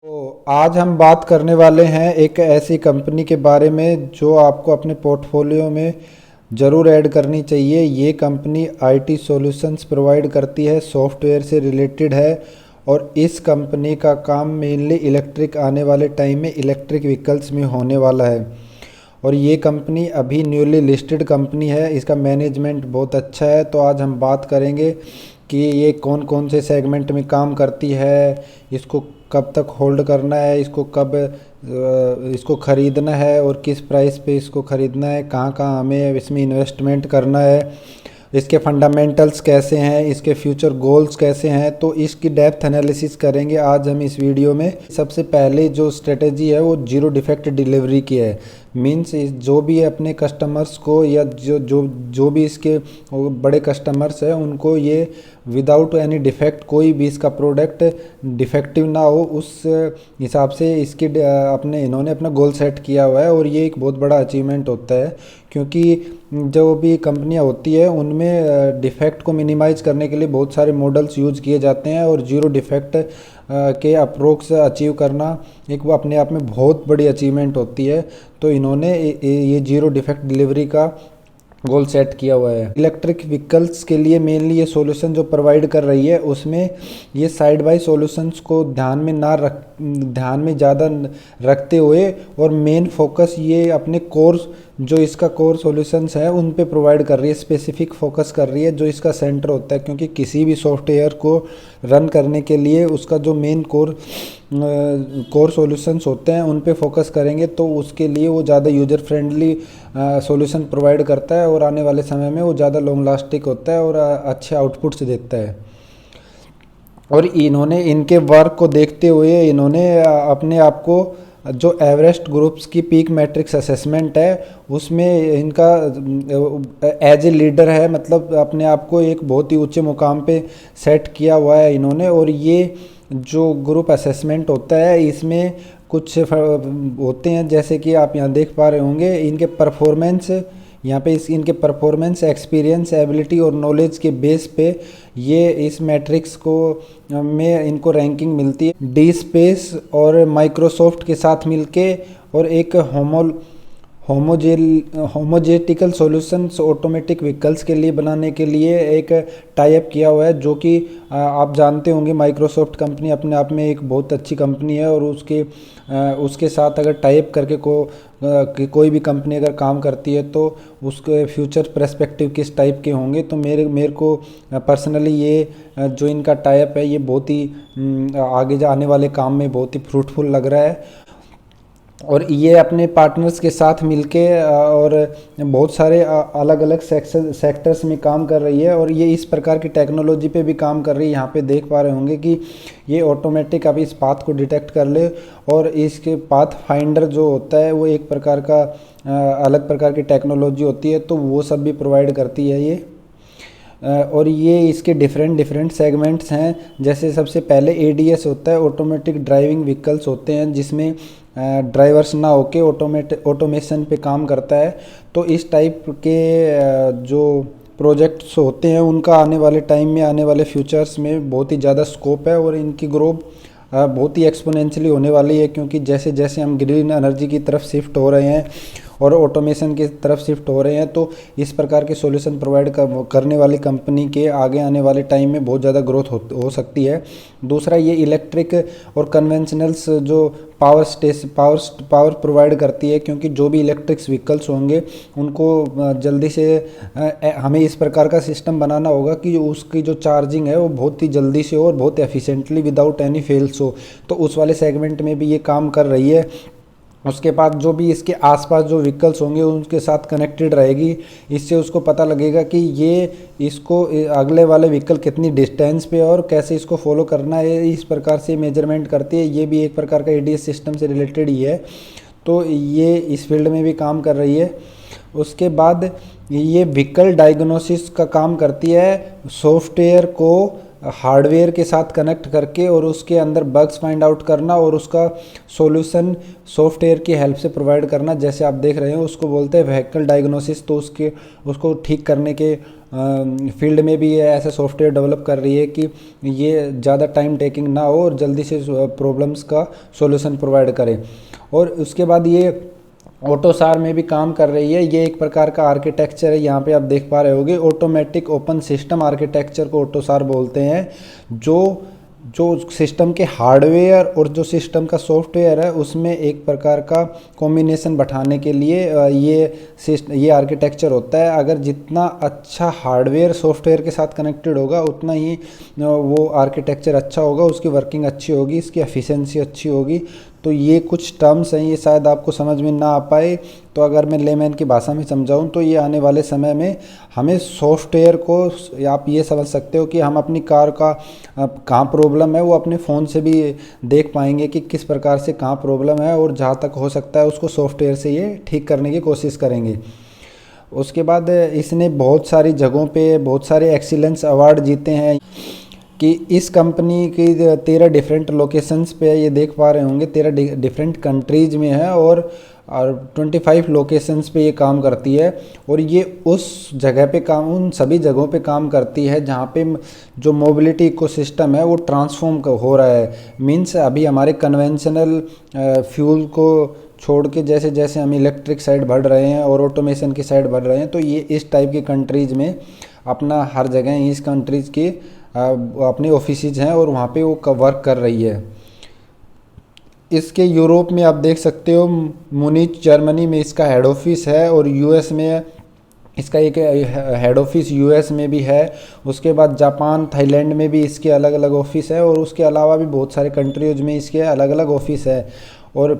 तो आज हम बात करने वाले हैं एक ऐसी कंपनी के बारे में जो आपको अपने पोर्टफोलियो में ज़रूर ऐड करनी चाहिए। ये कंपनी आईटी सॉल्यूशंस प्रोवाइड करती है, सॉफ्टवेयर से रिलेटेड है और इस कंपनी का काम मेनली इलेक्ट्रिक आने वाले टाइम में इलेक्ट्रिक व्हीकल्स में होने वाला है। और ये कंपनी अभी न्यूली लिस्टेड कंपनी है, इसका मैनेजमेंट बहुत अच्छा है। तो आज हम बात करेंगे कि ये कौन कौन से सेगमेंट में काम करती है, इसको कब तक होल्ड करना है, इसको कब इसको ख़रीदना है और किस प्राइस पे इसको ख़रीदना है, कहाँ कहाँ हमें इसमें इन्वेस्टमेंट करना है, इसके फंडामेंटल्स कैसे हैं, इसके फ्यूचर गोल्स कैसे हैं। तो इसकी डेप्थ एनालिसिस करेंगे आज हम इस वीडियो में। सबसे पहले जो स्ट्रेटेजी है वो जीरो डिफेक्ट डिलीवरी की है। मीन्स जो भी अपने कस्टमर्स को या जो भी इसके बड़े कस्टमर्स हैं उनको ये विदाउट एनी डिफेक्ट, कोई भी इसका प्रोडक्ट डिफेक्टिव ना हो, उस हिसाब से इसकी इन्होंने अपना गोल सेट किया हुआ है। और ये एक बहुत बड़ा अचीवमेंट होता है क्योंकि जो भी कंपनियां होती है उनमें डिफेक्ट को मिनिमाइज़ करने के लिए बहुत सारे मॉडल्स यूज़ किए जाते हैं और जीरो डिफेक्ट के अप्रोच अचीव करना एक वो अपने आप में बहुत बड़ी अचीवमेंट होती है। तो इन्होंने ये जीरो डिफेक्ट डिलीवरी का गोल सेट किया हुआ है। इलेक्ट्रिक व्हीकल्स के लिए मेनली ये सॉल्यूशन जो प्रोवाइड कर रही है उसमें ये साइड बाय सॉल्यूशंस को ध्यान में ज़्यादा रखते हुए और मेन फोकस ये अपने कोर जो इसका कोर सॉल्यूशंस है उन पे प्रोवाइड कर रही है, स्पेसिफिक फोकस कर रही है जो इसका सेंटर होता है। क्योंकि किसी भी सॉफ्टवेयर को रन करने के लिए उसका जो मेन कोर सॉल्यूशंस होते हैं उन पे फोकस करेंगे तो उसके लिए वो ज़्यादा यूजर फ्रेंडली सॉल्यूशन प्रोवाइड करता है और आने वाले समय में वो ज़्यादा लॉन्ग लास्टिक होता है और अच्छे आउटपुट्स देता है। और इन्होंने इनके वर्क को देखते हुए इन्होंने अपने आप को जो एवरेस्ट ग्रुप्स की पीक मैट्रिक्स असेसमेंट है उसमें इनका एज ए लीडर है, मतलब अपने आप को एक बहुत ही ऊंचे मुकाम पे सेट किया हुआ है इन्होंने। और ये जो ग्रुप असेसमेंट होता है इसमें कुछ होते हैं जैसे कि आप यहाँ देख पा रहे होंगे इनके परफॉर्मेंस, यहाँ पे इनके परफॉर्मेंस, एक्सपीरियंस, एबिलिटी और नॉलेज के बेस पे ये इस मैट्रिक्स को में इनको रैंकिंग मिलती है। डी स्पेस और माइक्रोसॉफ्ट के साथ मिलके और एक होमोजेटिकल सॉल्यूशंस ऑटोमेटिक व्हीकल्स के लिए बनाने के लिए एक टाई अप किया हुआ है। जो कि आप जानते होंगे माइक्रोसॉफ्ट कंपनी अपने आप में एक बहुत अच्छी कंपनी है और उसके साथ अगर टाई अप करके कोई भी कंपनी अगर काम करती है तो उसके फ्यूचर पर्सपेक्टिव किस टाइप के होंगे। तो मेरे को पर्सनली ये जो इनका टाई अप है ये बहुत ही आगे जाने वाले काम में बहुत ही फ्रूटफुल लग रहा है। और ये अपने पार्टनर्स के साथ मिलके और बहुत सारे अलग अलग सेक्टर्स में काम कर रही है और ये इस प्रकार की टेक्नोलॉजी पे भी काम कर रही है। यहाँ पे देख पा रहे होंगे कि ये ऑटोमेटिक अब इस पाथ को डिटेक्ट कर ले और इसके पाथ फाइंडर जो होता है वो एक प्रकार का अलग प्रकार की टेक्नोलॉजी होती है, तो वो सब भी प्रोवाइड करती है ये। और ये इसके डिफरेंट सेगमेंट्स हैं। जैसे सबसे पहले एडीएस होता है, ऑटोमेटिक ड्राइविंग व्हीकल्स होते हैं जिसमें ड्राइवर्स ना होके ऑटोमेशन पे काम करता है। तो इस टाइप के जो प्रोजेक्ट्स होते हैं उनका आने वाले टाइम में, आने वाले फ्यूचर्स में बहुत ही ज़्यादा स्कोप है और इनकी ग्रोथ बहुत ही एक्सपोनेंशियली होने वाली है। क्योंकि जैसे जैसे हम ग्रीन एनर्जी की तरफ शिफ्ट हो रहे हैं और ऑटोमेशन की तरफ शिफ्ट हो रहे हैं तो इस प्रकार के सॉल्यूशन प्रोवाइड करने वाली कंपनी के आगे आने वाले टाइम में बहुत ज़्यादा ग्रोथ हो सकती है। दूसरा, ये इलेक्ट्रिक और कन्वेंशनल्स जो पावर प्रोवाइड करती है, क्योंकि जो भी इलेक्ट्रिक्स व्हीकल्स होंगे उनको जल्दी से हमें इस प्रकार का सिस्टम बनाना होगा कि उसकी जो चार्जिंग है वो बहुत ही जल्दी से हो और बहुत एफिशिएंटली विदाउट एनी फेल्स हो। तो उस वाले सेगमेंट में भी ये काम कर रही है। उसके बाद जो भी इसके आसपास जो व्हीकल्स होंगे उनके साथ कनेक्टेड रहेगी, इससे उसको पता लगेगा कि ये इसको अगले वाले व्हीकल कितनी डिस्टेंस पे और कैसे इसको फॉलो करना है, इस प्रकार से मेजरमेंट करती है। ये भी एक प्रकार का एडीएस सिस्टम से रिलेटेड ही है, तो ये इस फील्ड में भी काम कर रही है। उसके बाद ये व्हीकल डायग्नोसिस का काम करती है, सॉफ्टवेयर को हार्डवेयर के साथ कनेक्ट करके और उसके अंदर बग्स फाइंड आउट करना और उसका सॉल्यूशन सॉफ्टवेयर की हेल्प से प्रोवाइड करना। जैसे आप देख रहे हैं उसको बोलते हैं व्हीकल डायग्नोसिस। तो उसको ठीक करने के फील्ड में भी ये ऐसे सॉफ्टवेयर डेवलप कर रही है कि ये ज़्यादा टाइम टेकिंग ना हो और जल्दी से प्रॉब्लम्स का सॉल्यूशन प्रोवाइड करे। और उसके बाद ये ऑटोसार में भी काम कर रही है। ये एक प्रकार का आर्किटेक्चर है, यहाँ पे आप देख पा रहे होगे, ऑटोमेटिक ओपन सिस्टम आर्किटेक्चर को ऑटोसार बोलते हैं। जो जो सिस्टम के हार्डवेयर और जो सिस्टम का सॉफ्टवेयर है उसमें एक प्रकार का कॉम्बिनेशन बैठाने के लिए ये आर्किटेक्चर होता है। अगर जितना अच्छा हार्डवेयर सॉफ्टवेयर के साथ कनेक्टेड होगा उतना ही वो आर्किटेक्चर अच्छा होगा, उसकी वर्किंग अच्छी होगी, इसकी एफिशिएंसी अच्छी होगी। तो ये कुछ टर्म्स हैं, ये शायद आपको समझ में ना आ पाए, तो अगर मैं लेमैन की भाषा में समझाऊं तो ये आने वाले समय में हमें सॉफ्टवेयर को, आप ये समझ सकते हो कि हम अपनी कार का कहाँ प्रॉब्लम है वो अपने फ़ोन से भी देख पाएंगे कि किस प्रकार से कहाँ प्रॉब्लम है, और जहाँ तक हो सकता है उसको सॉफ्टवेयर से ये ठीक करने की कोशिश करेंगे। उसके बाद इसने बहुत सारी जगहों पे बहुत सारे एक्सीलेंस अवार्ड जीते हैं कि इस कंपनी की 13 डिफरेंट लोकेशंस पे ये देख पा रहे होंगे, 13 डिफरेंट कंट्रीज में है और 25 लोकेशंस पे ये काम करती है। और ये उस जगह पे काम, उन सभी जगहों पे काम करती है जहाँ पे जो मोबिलिटी इकोसिस्टम है वो ट्रांसफॉर्म हो रहा है। मीन्स अभी हमारे कन्वेंशनल फ्यूल को छोड़ के जैसे जैसे हम इलेक्ट्रिक साइड बढ़ रहे हैं और ऑटोमेशन की साइड बढ़ रहे हैं, तो ये इस टाइप की कंट्रीज़ में अपना हर जगह इस कंट्रीज़ की अपने ऑफिसेज हैं और वहाँ पे वो वर्क कर रही है। इसके यूरोप में आप देख सकते हो, मुनीच जर्मनी में इसका हेड ऑफिस है और यूएस में इसका एक हेड ऑफिस यूएस में भी है। उसके बाद जापान, थाईलैंड में भी इसके अलग अलग ऑफिस है और उसके अलावा भी बहुत सारे कंट्रीज में इसके अलग अलग ऑफिस है। और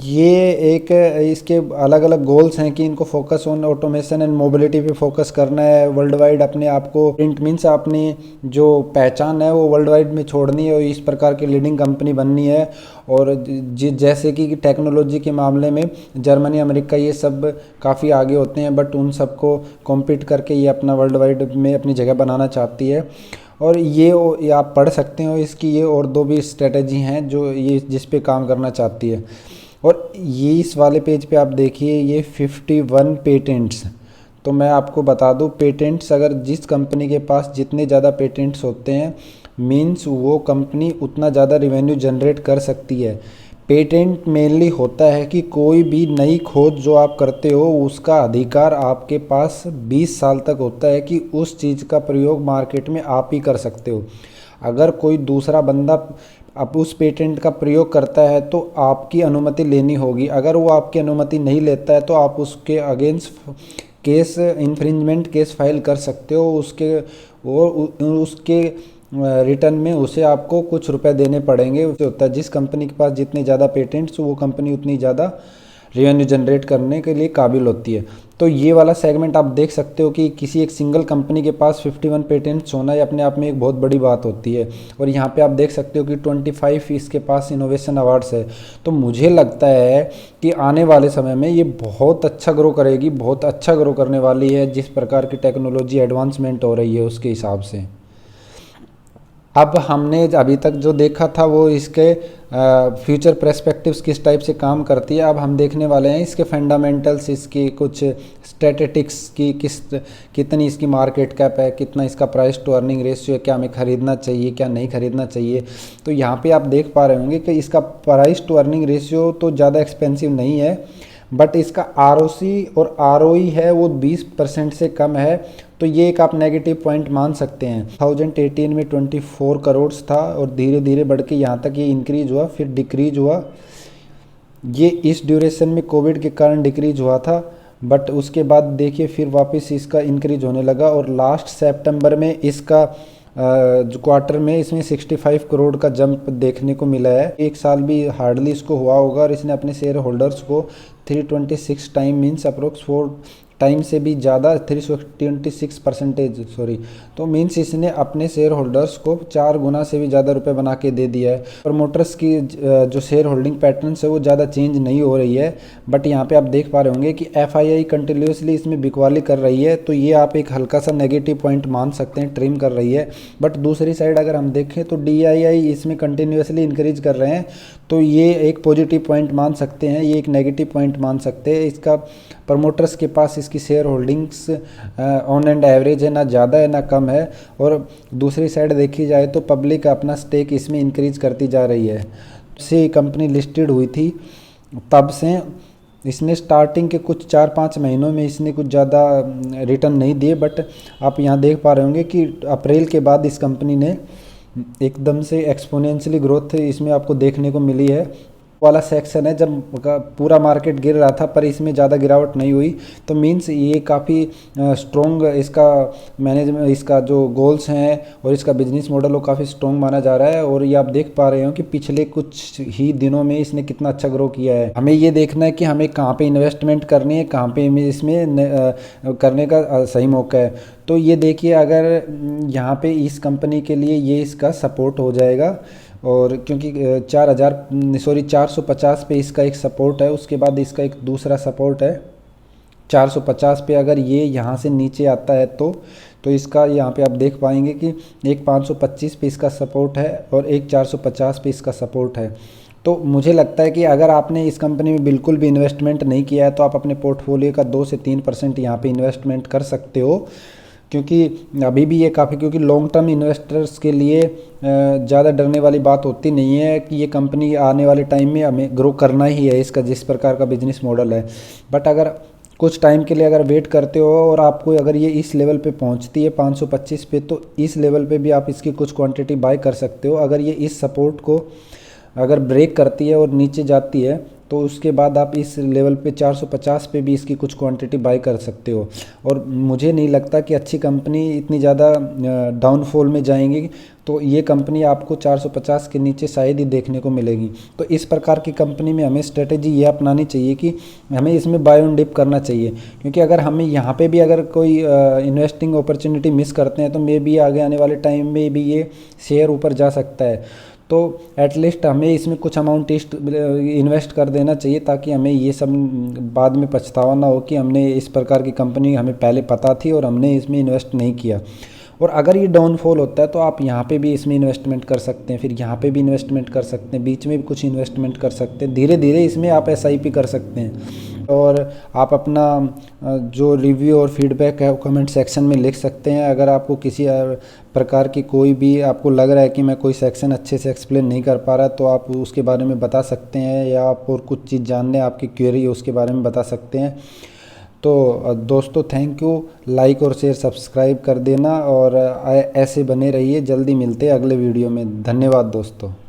ये एक इसके अलग अलग गोल्स हैं कि इनको focus on automation and mobility पे फोकस करना है, वर्ल्ड वाइड अपने आप को प्रिंट मीन्स अपनी जो पहचान है वो वर्ल्ड वाइड में छोड़नी है और इस प्रकार की लीडिंग कंपनी बननी है। और जैसे कि टेक्नोलॉजी के मामले में जर्मनी, अमेरिका ये सब काफ़ी आगे होते हैं, बट उन सबको कॉम्पीट करके ये अपना वर्ल्ड वाइड में अपनी जगह बनाना चाहती है। और ये आप पढ़ सकते हो इसकी ये और दो भी स्ट्रेटजी हैं जो ये जिस पे काम करना चाहती है। और ये इस वाले पेज पे आप देखिए ये 51 पेटेंट्स। तो मैं आपको बता दूं, पेटेंट्स अगर जिस कंपनी के पास जितने ज़्यादा पेटेंट्स होते हैं मीन्स वो कंपनी उतना ज़्यादा रेवेन्यू जनरेट कर सकती है। पेटेंट मेनली होता है कि कोई भी नई खोज जो आप करते हो उसका अधिकार आपके पास 20 साल तक होता है कि उस चीज़ का प्रयोग मार्केट में आप ही कर सकते हो। अगर कोई दूसरा बंदा अब उस पेटेंट का प्रयोग करता है तो आपकी अनुमति लेनी होगी। अगर वो आपकी अनुमति नहीं लेता है तो आप उसके against case, infringement case file कर सकते हो। उसके रिटर्न में उसे आपको कुछ रुपए देने पड़ेंगे। उससे होता है जिस कंपनी के पास जितने ज़्यादा पेटेंट्स वो कंपनी उतनी ज़्यादा रेवेन्यू जनरेट करने के लिए काबिल होती है। तो ये वाला सेगमेंट आप देख सकते हो कि किसी एक सिंगल कंपनी के पास 51 पेटेंट्स होना ये अपने आप में एक बहुत बड़ी बात होती है। और यहाँ पे आप देख सकते हो कि 25 इसके पास इनोवेशन अवार्ड्स है। तो मुझे लगता है कि आने वाले समय में ये बहुत अच्छा ग्रो करेगी, बहुत अच्छा ग्रो करने वाली है जिस प्रकार की टेक्नोलॉजी एडवांसमेंट हो रही है उसके हिसाब से। अब हमने अभी तक जो देखा था वो इसके फ्यूचर पर्सपेक्टिव्स किस टाइप से काम करती है। अब हम देखने वाले हैं इसके फंडामेंटल्स, इसकी कुछ स्टैटिस्टिक्स की कितनी इसकी मार्केट कैप है, कितना इसका प्राइस टू अर्निंग रेशियो है, क्या हमें ख़रीदना चाहिए क्या नहीं ख़रीदना चाहिए। तो यहाँ पे आप देख पा रहे होंगे कि इसका प्राइस टू अर्निंग रेशियो तो ज़्यादा एक्सपेंसिव नहीं है, बट इसका आरओसी और आरओई है वो 20% से कम है। तो ये एक आप नेगेटिव पॉइंट मान सकते हैं। 2018 में 24 करोड़ था और धीरे धीरे बढ़ के यहाँ तक ये इंक्रीज हुआ, फिर डिक्रीज हुआ। ये इस ड्यूरेशन में कोविड के कारण डिक्रीज हुआ था, बट उसके बाद देखिए फिर वापस इसका इंक्रीज होने लगा और लास्ट सितंबर में इसका जो क्वार्टर में इसमें 65 करोड़ का जंप देखने को मिला है। एक साल भी हार्डली इसको हुआ होगा और इसने अपने शेयर होल्डर्स को 326 टाइम मीन्स अप्रोक्स 4 टाइम से भी ज़्यादा 326% सॉरी, तो मीन्स इसने अपने शेयर होल्डर्स को 4 गुना से भी ज़्यादा रुपए बना के दे दिया है। प्रमोटर्स की जो शेयर होल्डिंग पैटर्न्स है वो ज़्यादा चेंज नहीं हो रही है, बट यहाँ पे आप देख पा रहे होंगे कि FII कंटिन्यूसली इसमें बिकवाली कर रही है। तो ये आप एक हल्का सा नेगेटिव पॉइंट मान सकते हैं, ट्रिम कर रही है। बट दूसरी साइड अगर हम देखें तो DII इसमें कंटिन्यूसली इंक्रीज कर रहे हैं, तो ये एक पॉजिटिव पॉइंट मान सकते हैं, ये एक नेगेटिव पॉइंट मान सकते हैं। इसका प्रमोटर्स के पास इसकी share holdings on and average है, ना ज़्यादा है ना कम है। और दूसरी साइड देखी जाए तो पब्लिक अपना स्टेक इसमें इंक्रीज करती जा रही है। से कंपनी लिस्टेड हुई थी तब से इसने स्टार्टिंग के कुछ 4-5 महीनों में इसने कुछ ज़्यादा रिटर्न नहीं दिए, बट आप यहाँ देख पा रहे होंगे कि अप्रैल के बाद इस कंपनी ने एकदम से एक्सपोनेंशियली ग्रोथ इसमें आपको देखने को मिली है। वाला सेक्शन है जब पूरा मार्केट गिर रहा था पर इसमें ज़्यादा गिरावट नहीं हुई, तो मीन्स ये काफ़ी स्ट्रॉन्ग इसका मैनेजमेंट, इसका जो गोल्स हैं और इसका बिजनेस मॉडल वो काफ़ी स्ट्रॉन्ग माना जा रहा है। और ये आप देख पा रहे हो कि पिछले कुछ ही दिनों में इसने कितना अच्छा ग्रो किया है। हमें ये देखना है कि हमें कहाँ पे इन्वेस्टमेंट करनी है, कहाँ पे इसमें करने का सही मौका है। तो ये देखिए, अगर यहाँ पे इस कंपनी के लिए ये इसका सपोर्ट हो जाएगा, और क्योंकि 450 पे इसका एक सपोर्ट है, उसके बाद इसका एक दूसरा सपोर्ट है 450 पे। अगर ये यहाँ से नीचे आता है तो इसका यहाँ पे आप देख पाएंगे कि एक 525 पे इसका सपोर्ट है और एक 450 पे इसका सपोर्ट है। तो मुझे लगता है कि अगर आपने इस कंपनी में बिल्कुल भी इन्वेस्टमेंट नहीं किया है तो आप अपने पोर्टफोलियो का 2 से 3% यहाँ पे इन्वेस्टमेंट कर सकते हो, क्योंकि अभी भी ये काफ़ी, क्योंकि लॉन्ग टर्म इन्वेस्टर्स के लिए ज़्यादा डरने वाली बात होती नहीं है कि ये कंपनी आने वाले टाइम में हमें ग्रो करना ही है, इसका जिस प्रकार का बिजनेस मॉडल है। बट अगर कुछ टाइम के लिए अगर वेट करते हो और आपको अगर ये इस लेवल पे पहुंचती है 525 पे, तो इस लेवल पे भी आप इसकी कुछ क्वांटिटी बाय कर सकते हो। अगर ये इस सपोर्ट को अगर ब्रेक करती है और नीचे जाती है तो उसके बाद आप इस लेवल पे 450 पे भी इसकी कुछ क्वांटिटी बाय कर सकते हो। और मुझे नहीं लगता कि अच्छी कंपनी इतनी ज़्यादा डाउनफॉल में जाएंगी, तो ये कंपनी आपको 450 के नीचे शायद ही देखने को मिलेगी। तो इस प्रकार की कंपनी में हमें स्ट्रेटेजी ये अपनानी चाहिए कि हमें इसमें बाय ऑन डिप करना चाहिए, क्योंकि अगर हमें यहाँ पे भी अगर कोई इन्वेस्टिंग अपॉर्चुनिटी मिस करते हैं तो मे बी आगे आने वाले टाइम में भी ये शेयर ऊपर जा सकता है। तो एटलीस्ट हमें इसमें कुछ अमाउंट इन्वेस्ट कर देना चाहिए, ताकि हमें ये सब बाद में पछतावा ना हो कि हमने इस प्रकार की कंपनी हमें पहले पता थी और हमने इसमें इन्वेस्ट नहीं किया। और अगर ये डाउनफॉल होता है तो आप यहाँ पे भी इसमें इन्वेस्टमेंट कर सकते हैं, फिर यहाँ पे भी इन्वेस्टमेंट कर सकते हैं, बीच में भी कुछ इन्वेस्टमेंट कर सकते हैं, धीरे धीरे इसमें आप SIP कर सकते हैं। और आप अपना जो रिव्यू और फीडबैक है वो कमेंट सेक्शन में लिख सकते हैं। अगर आपको किसी प्रकार की कोई भी आपको लग रहा है कि मैं कोई सेक्शन अच्छे से एक्सप्लेन नहीं कर पा रहा, तो आप उसके बारे में बता सकते हैं, या आप और कुछ चीज़ जानने आपकी क्वेरी है उसके बारे में बता सकते हैं। तो दोस्तों थैंक यू, लाइक और शेयर सब्सक्राइब कर देना और ऐसे बने रहिए। जल्दी मिलते हैं अगले वीडियो में। धन्यवाद दोस्तों।